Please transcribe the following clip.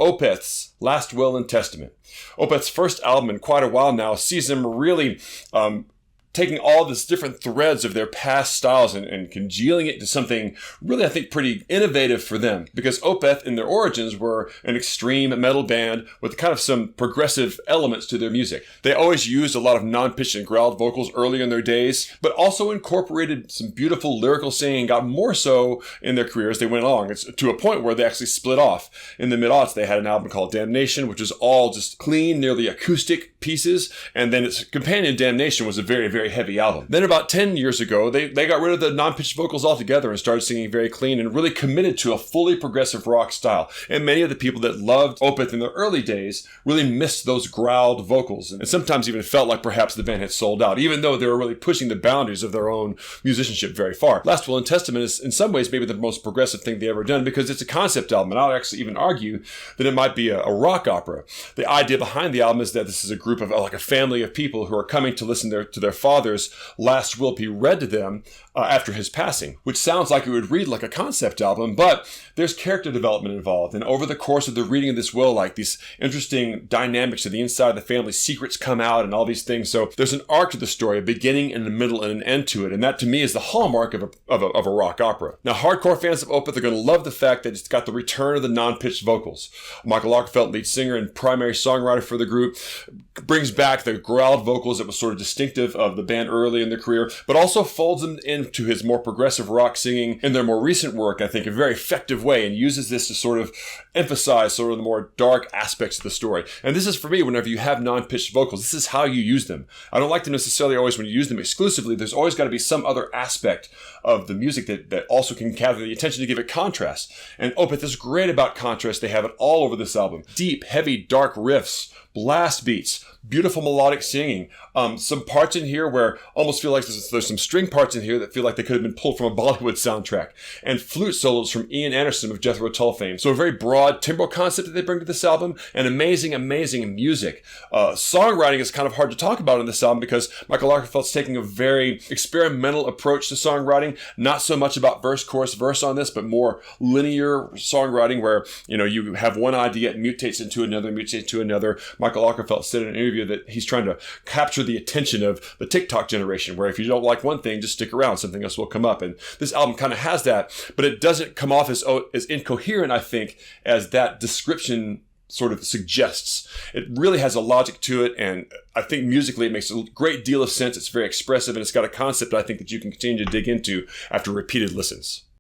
Opeth's Last Will and Testament. Opeth's first album in quite a while now sees them really taking all these different threads of their past styles and congealing it to something really, I think, pretty innovative for them. Because Opeth, in their origins, were an extreme metal band with kind of some progressive elements to their music. They always used a lot of non-pitched and growled vocals early in their days, but also incorporated some beautiful lyrical singing, got more so in their career as they went along. It's to a point where they actually split off. In the mid-aughts, they had an album called Damnation, which is all just clean, nearly acoustic pieces, and then its companion, Damnation, was a very, very heavy album. Then about 10 years ago, they got rid of the non-pitched vocals altogether and started singing very clean and really committed to a fully progressive rock style. And many of the people that loved Opeth in the early days really missed those growled vocals and sometimes even felt like perhaps the band had sold out, even though they were really pushing the boundaries of their own musicianship very far. Last Will and Testament is in some ways maybe the most progressive thing they ever done because it's a concept album, and I'll actually even argue that it might be a rock opera. The idea behind the album is that this is a group of like a family of people who are coming to listen to their father's last will be read to them after his passing, which sounds like it would read like a concept album, but there's character development involved. And over the course of the reading of this will, like these interesting dynamics of the inside of the family, secrets come out and all these things. So there's an arc to the story, a beginning and a middle and an end to it. And that to me is the hallmark of a rock opera. Now, hardcore fans of Opeth are going to love the fact that it's got the return of the non-pitched vocals. Michael Ockerfeldt, lead singer and primary songwriter for the group, brings back the growled vocals that was sort of distinctive of the band early in their career, but also folds them into his more progressive rock singing in their more recent work, I think, in a very effective way, and uses this to sort of emphasize sort of the more dark aspects of the story. And this is, for me, whenever you have non-pitched vocals, this is how you use them. I don't like them necessarily always when you use them exclusively. There's always got to be some other aspect of the music that also can gather the attention to give it contrast. And Opeth is great about contrast. They have it all over this album. Deep, heavy, dark riffs, blast beats, beautiful melodic singing. Some parts in here where almost feel like there's some string parts in here that feel like they could have been pulled from a Bollywood soundtrack. And flute solos from Ian Anderson of Jethro Tull fame. So a very broad timbral concept that they bring to this album, and amazing, amazing music. Songwriting is kind of hard to talk about on this album because Michael Ockerfeldt's taking a very experimental approach to songwriting. Not so much about verse, chorus, verse on this, but more linear songwriting where, you have one idea, it mutates into another, Michael Ockerfeldt said in an interview that he's trying to capture the attention of the TikTok generation, where if you don't like one thing, just stick around, something else will come up. And this album kind of has that, but it doesn't come off as incoherent, I think, as that description sort of suggests. It really has a logic to it, and I think musically it makes a great deal of sense. It's very expressive, and it's got a concept I think that you can continue to dig into after repeated listens.